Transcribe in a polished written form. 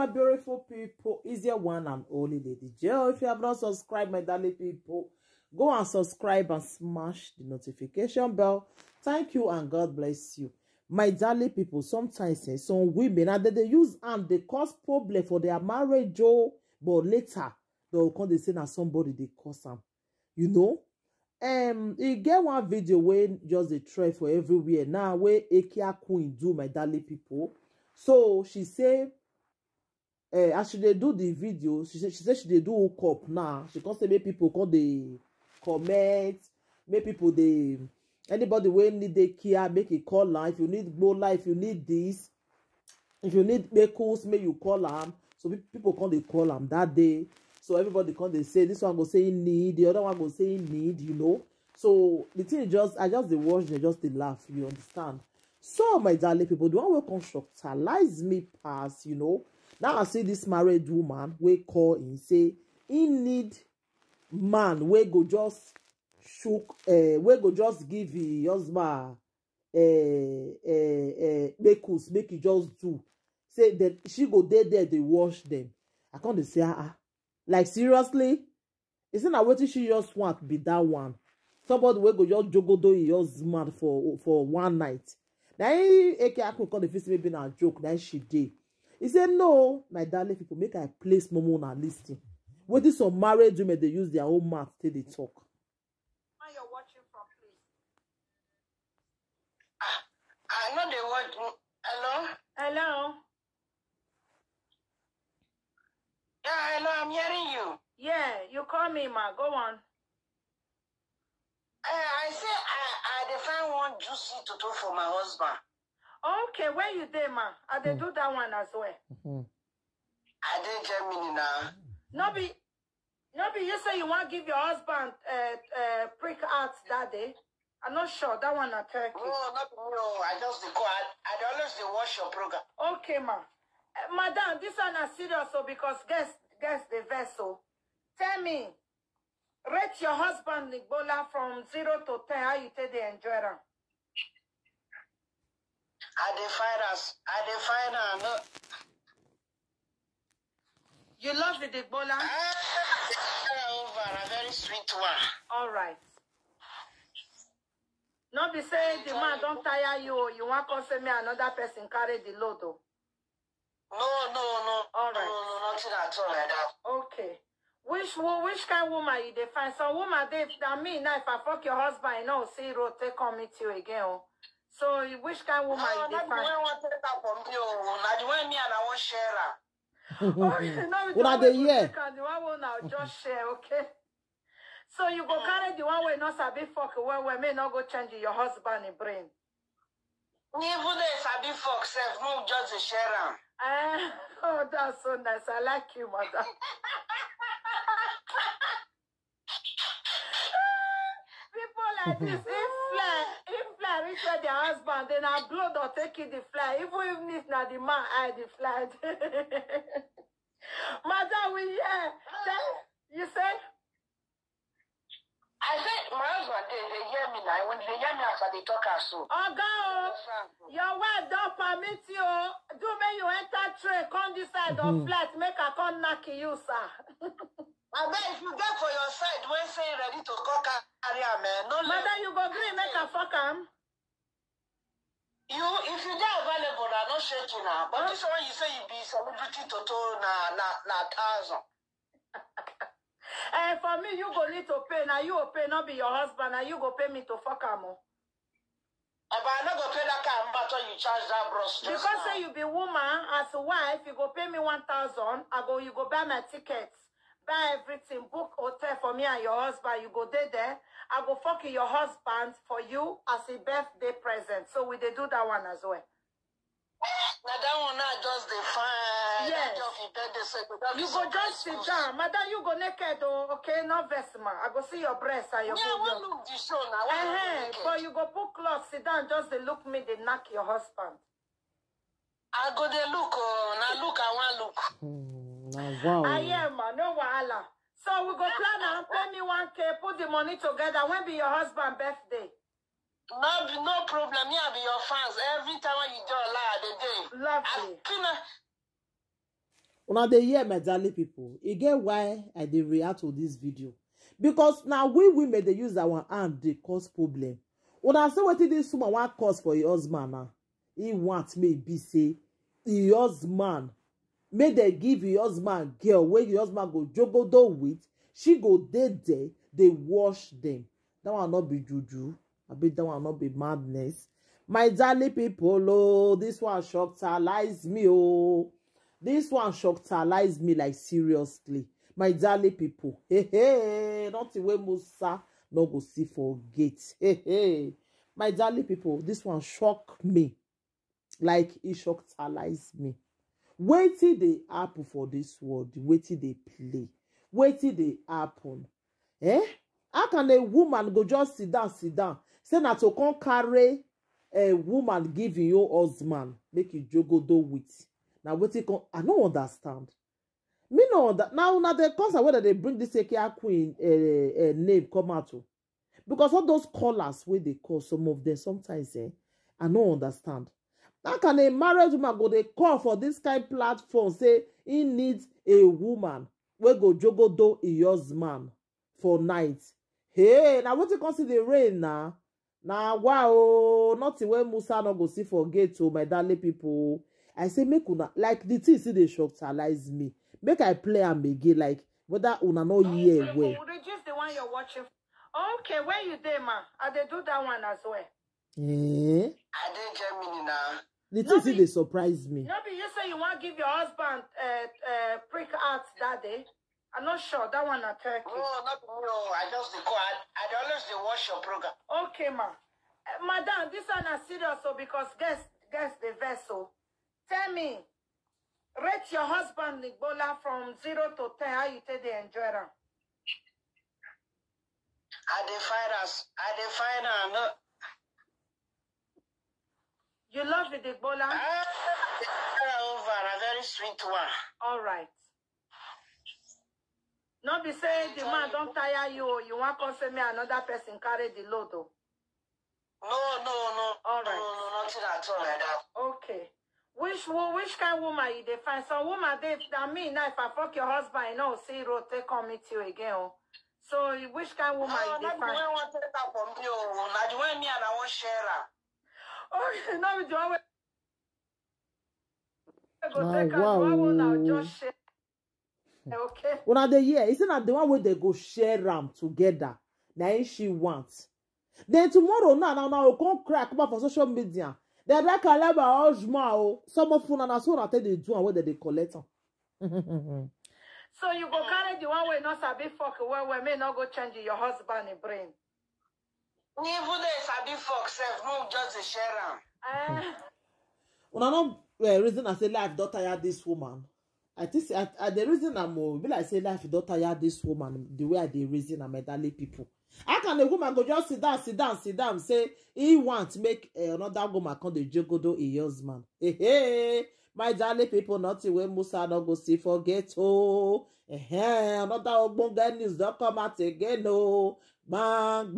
my beautiful people. Is your one and only Lady Joe. If you have not subscribed, my darling people, go and subscribe and smash the notification bell. Thank you and God bless you. My darling people, sometimes some women and they use and they cause problem for their marriage, but later they will come they say that somebody they cause them. You know? You get one video where just a try for everywhere now where Ekia Queen do, my darling people. So she say as she dey do the video, she said she dey do hook up now. She can't say make people come they comment, make people they anybody wey need the care, make it call her. If you need more life, if you need this, if you need makeups, make you call them. So people come they call them that day. So everybody come they say this one go say in need, the other one go say in need, you know. So the thing is just I just they watch, they just they laugh, you understand. So my darling people, the one will constructalize me pass, you know. Now I see this married woman we call and say he need man we go just shook we go just give his husband make it just do. Say that she go there they wash them. I can't say like seriously? Isn't that what she just want be that one? Somebody will go just jogodo your husband for one night. Now Eke Akun call the face maybe na joke. Now she did. He said no, my darling people, make I place Momo on a listing. What is some married women they use their own mouth till they talk. Where you're watching from, please. I know they want. Hello. Hello. Yeah, hello, I'm hearing you. Yeah, you call me, ma. Go on. I say I define one juicy to do for my husband. Okay, where you there, ma? I dey do that one as well. I did Germany now. No be you say you want to give your husband prick out that day. I'm not sure that one at Turkey. No, I just call. I always watch your program. Okay, ma. Madam, this one is serious, so because guess the vessel. Tell me, rate your husband Nicola from 0 to 10. How you take the enjoy them? I define her. No. You love the Degbola? Over a very sweet one. All right. Not be saying the man don't tire you. You want to say me another person carry the load though. No. All right. No, nothing at all like that. Okay. Which kind of woman you define? Some woman they that mean now if I fuck your husband, you know, see road take come meet you again. Oh. So which kind of woman you define? No, not the one want to take that from me. Not the one me and I want share her. Okay, no, we don't the one now just share, okay? So you go carry the one way not sabi fuck where may not go change your husband in brain. Even if sabi fuck self, no just share her. Oh, that's so nice. I like you, mother. People like this, if fly reach their husband, then I blood or take it the fly. Even if not the man, I the fly. Mother, we you say? I said my husband, they hear me now. When they hear me after they talk as so. Oh, go. Your wife don't permit you. Do me you enter train, come this side of flat, make a come knock you, sir. I bet if you get for your side, when say ready to cook carry a man. No, mother, you go green, make a fuck him. If you get available, I'm not shaking now. But this one you say you be celebrity toto na 1,000. For me, you go need to pay. Now you will pay, not be your husband. Now you go pay me to fuck him. But I'm not going to pay that kind of matter you charge that bros. Because say you be woman, as a wife, you go pay me 1,000. You go buy my tickets, buy everything, book hotel for me and your husband. You go there. I go fuck your husband for you as a birthday present. So we they do that one as well. Now that one not just define. Yes. You go just sit down. Madam, you go naked though, okay? No vestment. I go see your breast and your booty. Yeah, look the show now. But you go put clothes, sit down, just they look me, they knock your husband. I go they look, now look, I want look. Wow. I am, no wahala. So we go plan and pay me 1K, put the money together. When be your husband's birthday? No problem. Me, I be your fans. Every time when you do a lie, the day. Lovely. Una dey hear my darling people. E get why I dey react to this video. Because now we women dey use our hand dey cause problem. Una say wetin this woman wan cause for her husband now. He want me be say her husband make dem give her husband girl wey her husband go jogodo with. She go dey there, dey wash them. That one not be juju. I bet that one not be madness. My darling people, oh, this one shockalize me, oh. This one shockalize me like seriously. My darling people, hey, not the way Musa no go see for gate. Hey. My darling people, this one shock me. Like it shockalize me. Wait till they happen for this world. Wait till they play. Wait till they happen. How can a woman go just sit down? Say na to come carry a woman giving your husband, make you jogodo with. Now what it come? I don't understand. Me know that now the cause whether they bring this Ekia Queen name come out to. Because all those callers where they call some of them sometimes I don't understand. How can a married woman go they call for this kind of platform say he needs a woman where go jogodo a husband for night? Hey, now what you consider the rain now? Now wow, not the way Musa no go see for gate to my darling people. I say make una like the thing see they shockalize me. Make I play am again like whether una no hear well. Reduce the one you're watching. Okay, where you there, ma? I they do that one as well. I did Germany now. The thing see they surprise me. No, but you say you want to give your husband prick out that day. I'm not sure that one at Turkey. No. I just call. I always watch your program. Okay, ma. Madam, this one is serious, so because guess the vessel. Tell me, rate your husband Igbola from 0 to 10. How you take the enjoy them? I define her. No. You love the Igbola? Over a very sweet one. All right. Not be saying the man don't tire you. You want to say me another person carry the load though. No. All right. No, nothing at all like that. Okay. Which kind of woman you define? Some woman they mean now if I fuck your husband, you know, see road take come meet you again. Oh. So which kind of woman you define? No, not the way I want to take up from you. Not the way me and I want share her. Okay, no, the one go take her. The one now just share. Okay. Una dey hear, it's not the one where they go share them together. Now she wants. Then tomorrow now will come crack about for social media. They like a laba husband. Some of una na so na tell they do and where they collect. So you go carry the one way not sabi fuck where may not go change your husband in brain. Even if sabi fuck self, no just a share am. Una no reason I say life don't tire this woman. I think the reason I'm be like say life don't tire this woman the way they reason am elderly people. How can a woman go just sit down, say he wants make another woman come the jogodo a husband? Hey, my darling people, not the way Musa no go see forget another ogbonge news don't come out again Bang.